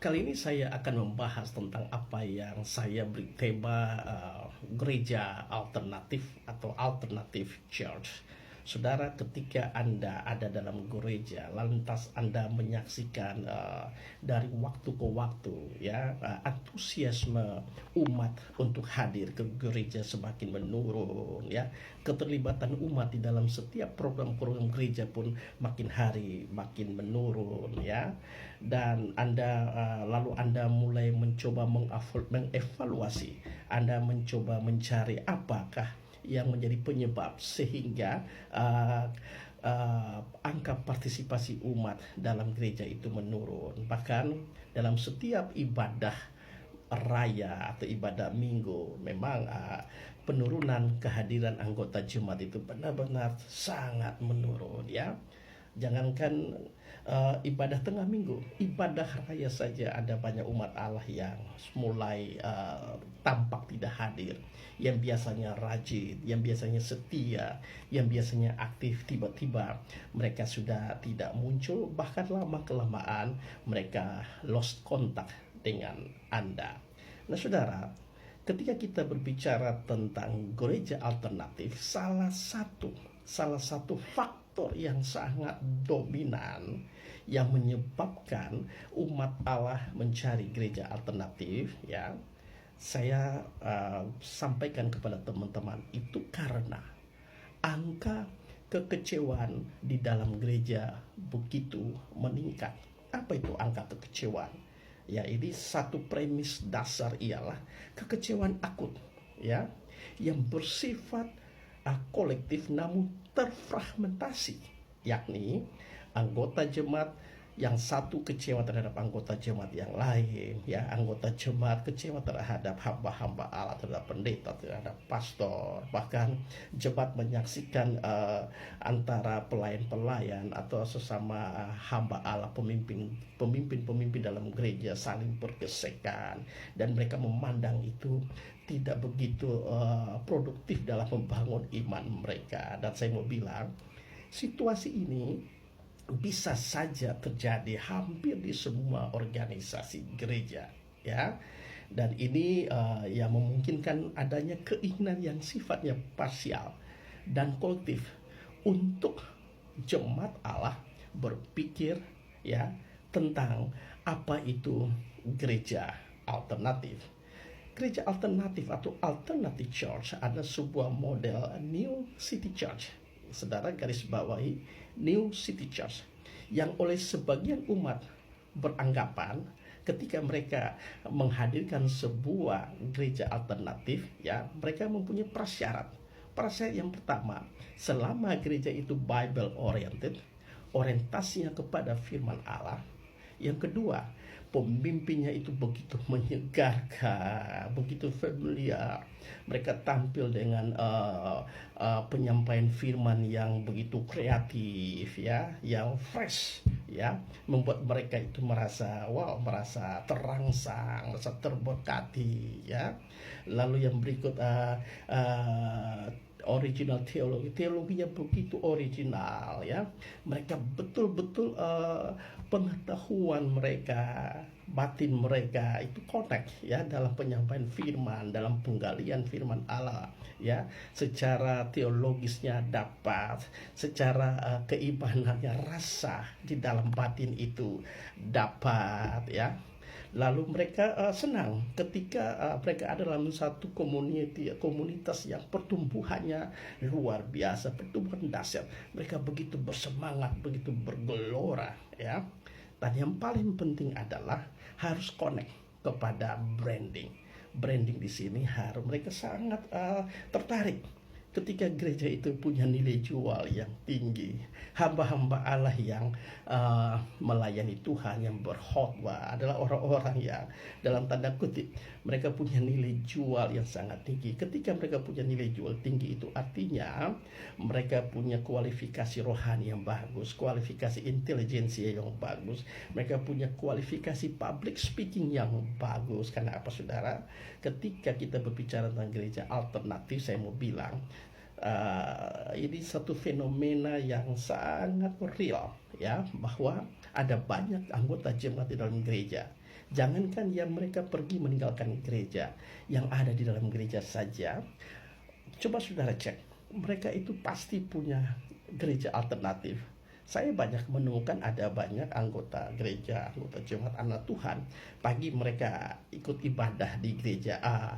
Kali ini saya akan membahas tentang apa yang saya beri tema gereja alternatif atau alternative church. Saudara, ketika Anda ada dalam gereja, lantas Anda menyaksikan dari waktu ke waktu ya antusiasme umat untuk hadir ke gereja semakin menurun ya. Keterlibatan umat di dalam setiap program-program gereja pun makin hari makin menurun ya. Dan lalu Anda mulai mencoba mengevaluasi, Anda mencoba mencari apakah yang menjadi penyebab sehingga angka partisipasi umat dalam gereja itu menurun. Bahkan dalam setiap ibadah raya atau ibadah minggu memang penurunan kehadiran anggota jemaat itu benar-benar sangat menurun ya. Jangankan ibadah tengah minggu, ibadah raya saja ada banyak umat Allah yang mulai tampak tidak hadir. Yang biasanya rajin, yang biasanya setia, yang biasanya aktif, tiba-tiba mereka sudah tidak muncul. Bahkan lama-kelamaan mereka lost kontak dengan Anda. Nah saudara, ketika kita berbicara tentang gereja alternatif, salah satu faktor yang sangat dominan yang menyebabkan umat Allah mencari gereja alternatif ya, saya sampaikan kepada teman-teman itu karena angka kekecewaan di dalam gereja begitu meningkat. Apa itu angka kekecewaan? Ya, ini satu premis dasar ialah kekecewaan akut ya, yang bersifat kolektif namun terfragmentasi, yakni anggota jemaat yang satu kecewa terhadap anggota jemaat yang lain ya, anggota jemaat kecewa terhadap hamba-hamba Allah, terhadap pendeta, terhadap pastor, bahkan jemaat menyaksikan antara pelayan-pelayan atau sesama hamba Allah, pemimpin dalam gereja saling bergesekan, dan mereka memandang itu tidak begitu produktif dalam membangun iman mereka. Dan saya mau bilang, situasi ini bisa saja terjadi hampir di semua organisasi gereja ya, dan ini yang memungkinkan adanya keinginan yang sifatnya parsial dan kolektif untuk jemaat Allah berpikir ya tentang apa itu gereja alternatif. Gereja alternatif atau alternative church adalah sebuah model New City Church. Saudara garis bawahi New City Church, yang oleh sebagian umat beranggapan ketika mereka menghadirkan sebuah gereja alternatif ya, mereka mempunyai prasyarat. Prasyarat yang pertama, selama gereja itu Bible oriented, orientasinya kepada firman Allah. Yang kedua, pemimpinnya itu begitu menyegarkan, begitu familiar. Mereka tampil dengan penyampaian firman yang begitu kreatif ya, yang fresh ya, membuat mereka itu merasa merasa terangsang, merasa terberkati ya. Lalu yang berikut original teologinya begitu original ya. Mereka betul-betul pengetahuan mereka, batin mereka itu connect ya dalam penyampaian firman, dalam penggalian firman Allah ya, secara teologisnya dapat, secara keimanannya rasa di dalam batin itu dapat ya. Lalu mereka senang ketika mereka ada dalam satu komunitas yang pertumbuhannya luar biasa, pertumbuhan dahsyat. Mereka begitu bersemangat, begitu bergelora ya. Dan yang paling penting adalah harus connect kepada branding. Branding di sini harus mereka sangat tertarik ketika gereja itu punya nilai jual yang tinggi, hamba-hamba Allah yang melayani Tuhan, yang berkhotbah adalah orang-orang yang dalam tanda kutip mereka punya nilai jual yang sangat tinggi. Ketika mereka punya nilai jual tinggi, itu artinya mereka punya kualifikasi rohani yang bagus, kualifikasi intelijensia yang bagus, mereka punya kualifikasi public speaking yang bagus. Karena apa saudara? Ketika kita berbicara tentang gereja alternatif, saya mau bilang ini satu fenomena yang sangat real ya, bahwa Ada banyak anggota jemaat di dalam gereja. Jangankan yang mereka pergi meninggalkan gereja, yang ada di dalam gereja saja, coba saudara cek, mereka itu pasti punya gereja alternatif. Saya banyak menemukan ada banyak anggota gereja, anggota jemaat anak Tuhan, pagi mereka ikut ibadah di gereja A,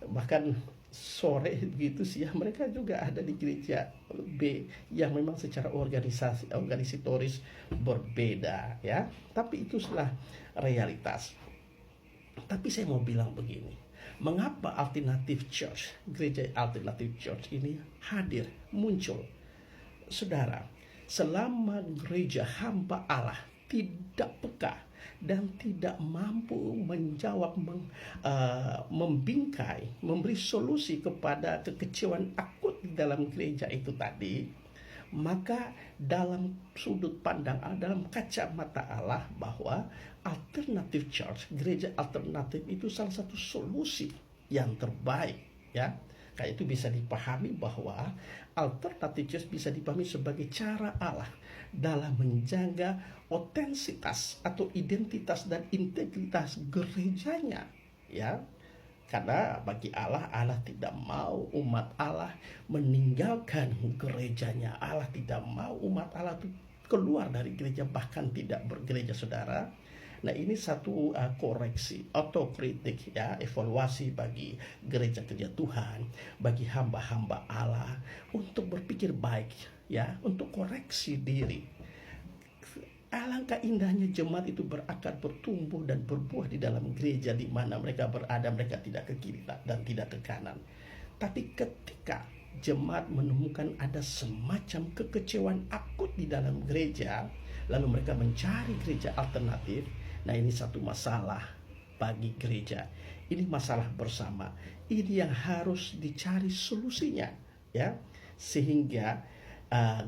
bahkan sore begitu sih ya mereka juga ada di gereja B yang memang secara organisatoris berbeda ya, tapi itulah realitas. Tapi saya mau bilang begini, mengapa alternative church, gereja alternative church ini hadir, muncul? Saudara, selama gereja hamba Allah tidak peka dan tidak mampu menjawab, membingkai, memberi solusi kepada kekecewaan akut di dalam gereja itu tadi, maka dalam sudut pandang Allah, dalam kacamata Allah, bahwa alternative church, gereja alternatif itu salah satu solusi yang terbaik ya. Kayak itu bisa dipahami bahwa alternative church bisa dipahami sebagai cara Allah dalam menjaga otensitas atau identitas dan integritas gerejanya ya. Karena bagi Allah, Allah tidak mau umat Allah meninggalkan gerejanya. Allah tidak mau umat Allah itu keluar dari gereja, bahkan tidak bergereja, saudara. Nah, ini satu koreksi, otokritik ya, evaluasi bagi gereja-gereja Tuhan, bagi hamba-hamba Allah untuk berpikir baik ya, untuk koreksi diri. Alangkah indahnya jemaat itu berakar, bertumbuh dan berbuah di dalam gereja di mana mereka berada, mereka tidak ke kiri dan tidak ke kanan. Tapi ketika jemaat menemukan ada semacam kekecewaan akut di dalam gereja, lalu mereka mencari gereja alternatif. Nah, ini satu masalah bagi gereja. Ini masalah bersama. Ini yang harus dicari solusinya ya, sehingga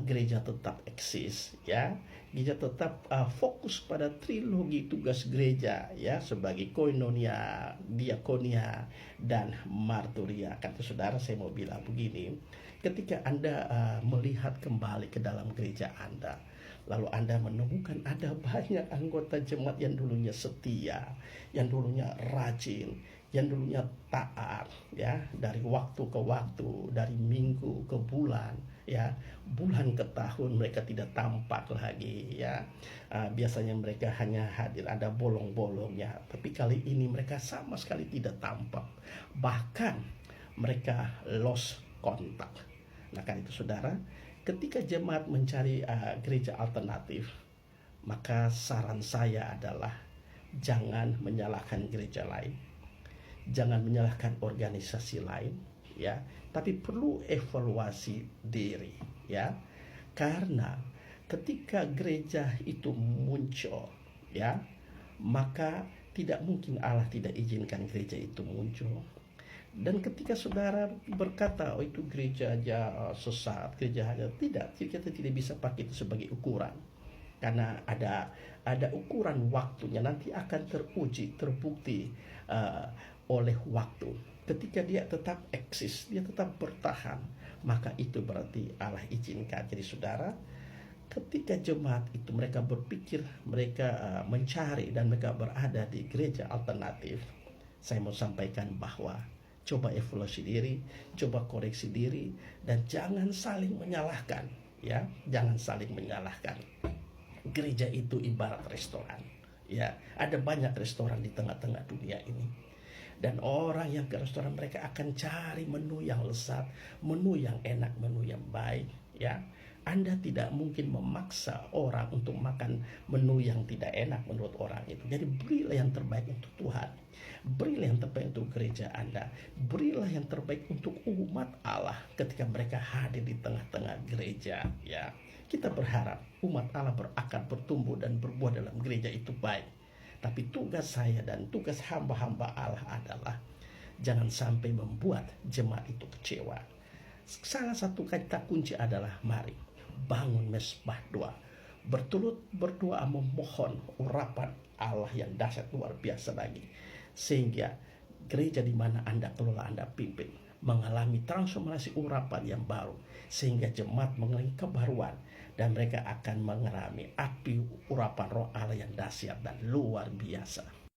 gereja tetap eksis ya. Gereja tetap fokus pada trilogi tugas gereja ya, sebagai koinonia, diakonia, dan marturia. Kata saudara, saya mau bilang begini, ketika Anda melihat kembali ke dalam gereja Anda, lalu Anda menemukan ada banyak anggota jemaat yang dulunya setia, yang dulunya rajin, yang dulunya taat ya, dari waktu ke waktu, dari minggu ke bulan ya, bulan ke tahun mereka tidak tampak lagi ya. Biasanya mereka hanya hadir, ada bolong-bolongnya, tapi kali ini mereka sama sekali tidak tampak, bahkan mereka lost kontak. Nah, kan itu saudara, ketika jemaat mencari gereja alternatif, maka saran saya adalah jangan menyalahkan gereja lain, jangan menyalahkan organisasi lain ya, tapi perlu evaluasi diri ya. Karena ketika gereja itu muncul ya, maka tidak mungkin Allah tidak izinkan gereja itu muncul. Dan ketika saudara berkata, oh itu gereja aja sesat, gereja aja, tidak, kita tidak bisa pakai itu sebagai ukuran. Karena ada ukuran waktunya, nanti akan teruji, terbukti oleh waktu. Ketika dia tetap eksis, dia tetap bertahan, maka itu berarti Allah izinkan. Jadi saudara, ketika jemaat itu mereka berpikir, mereka mencari dan mereka berada di gereja alternatif, saya mau sampaikan bahwa coba evaluasi diri, coba koreksi diri, dan jangan saling menyalahkan ya, jangan saling menyalahkan. Gereja itu ibarat restoran ya, ada banyak restoran di tengah-tengah dunia ini, dan orang yang ke restoran mereka akan cari menu yang lezat, menu yang enak, menu yang baik ya. Anda tidak mungkin memaksa orang untuk makan menu yang tidak enak menurut orang itu. Jadi berilah yang terbaik untuk Tuhan, berilah yang terbaik untuk gereja Anda, berilah yang terbaik untuk umat Allah ketika mereka hadir di tengah-tengah gereja ya. Kita berharap umat Allah berakar, bertumbuh dan berbuah dalam gereja itu baik. Tapi tugas saya dan tugas hamba-hamba Allah adalah jangan sampai membuat jemaat itu kecewa. Salah satu kata kunci adalah mari bangun mesbah doa, berturut berdoa memohon urapan Allah yang dahsyat luar biasa lagi, sehingga gereja di mana Anda kelola, Anda pimpin, mengalami transformasi urapan yang baru, sehingga jemaat mengalami kebaruan dan mereka akan mengalami api urapan roh Allah yang dahsyat dan luar biasa.